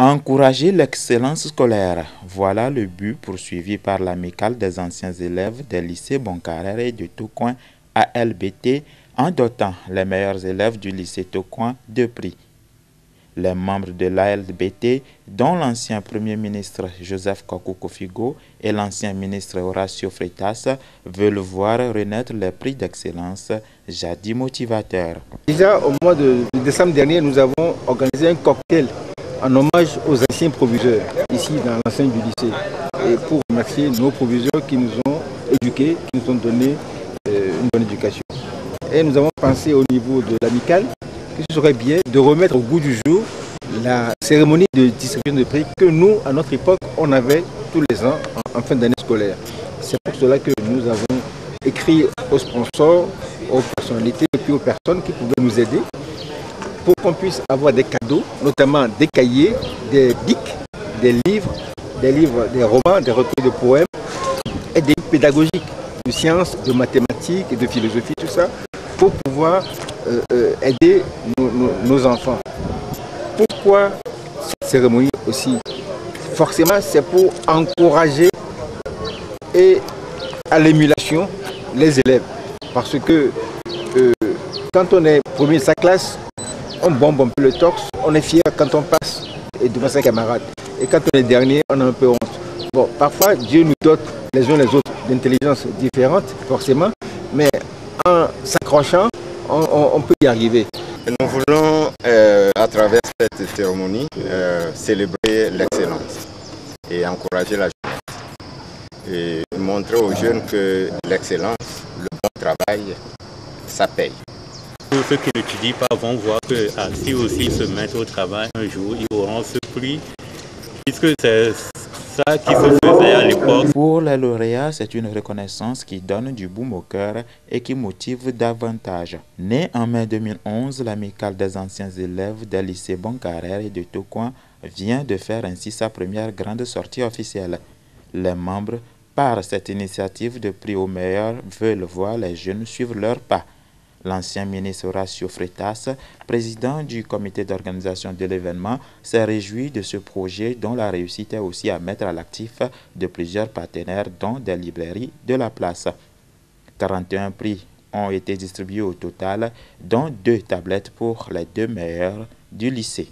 Encourager l'excellence scolaire, voilà le but poursuivi par l'amicale des anciens élèves des lycées Boncarrère et de Tocoin ALBT en dotant les meilleurs élèves du lycée Tocoin de prix. Les membres de l'ALBT, dont l'ancien Premier ministre Joseph Kokou-Kofigo et l'ancien ministre Horacio Freitas, veulent voir renaître les prix d'excellence jadis motivateurs. Déjà au mois de décembre dernier, nous avons organisé un cocktail en hommage aux anciens proviseurs, ici dans l'enceinte du lycée, et pour remercier nos proviseurs qui nous ont éduqués, qui nous ont donné une bonne éducation. Et nous avons pensé au niveau de l'amicale que ce serait bien de remettre au goût du jour la cérémonie de distribution de prix que nous, à notre époque, on avait tous les ans en fin d'année scolaire. C'est pour cela que nous avons écrit aux sponsors, aux personnalités et puis aux personnes qui pouvaient nous aider pour qu'on puisse avoir des cadeaux, notamment des cahiers, des bics, des livres, des romans, des recueils de poèmes et des livres pédagogiques de sciences, de mathématiques et de philosophie, tout ça, pour pouvoir aider nos enfants. Pourquoi cette cérémonie aussi? Forcément, c'est pour encourager et à l'émulation les élèves. Parce que quand on est premier de sa classe, on bombe un peu le torse, on est fier quand on passe devant ses camarades. Et quand on est dernier, on a un peu honte. Bon, parfois, Dieu nous dote les uns les autres d'intelligence différentes, forcément, mais en s'accrochant, on peut y arriver. Nous voulons, à travers cette cérémonie, célébrer l'excellence et encourager la jeunesse. Et montrer aux jeunes que l'excellence, le bon travail, ça paye. Tous ceux qui n'étudient pas vont voir que si aussi ils se mettent au travail un jour, ils auront ce prix, puisque c'est ça qui se faisait à l'époque. Pour les lauréats, c'est une reconnaissance qui donne du baume au cœur et qui motive davantage. Né en mai 2011, l'amicale des anciens élèves des lycées Boncarrère et de Tocoin vient de faire ainsi sa première grande sortie officielle. Les membres, par cette initiative de prix au meilleur, veulent voir les jeunes suivre leurs pas. L'ancien ministre Horacio Freitas, président du comité d'organisation de l'événement, s'est réjoui de ce projet dont la réussite est aussi à mettre à l'actif de plusieurs partenaires dont des librairies de la place. 41 prix ont été distribués au total, dont 2 tablettes pour les 2 meilleurs du lycée.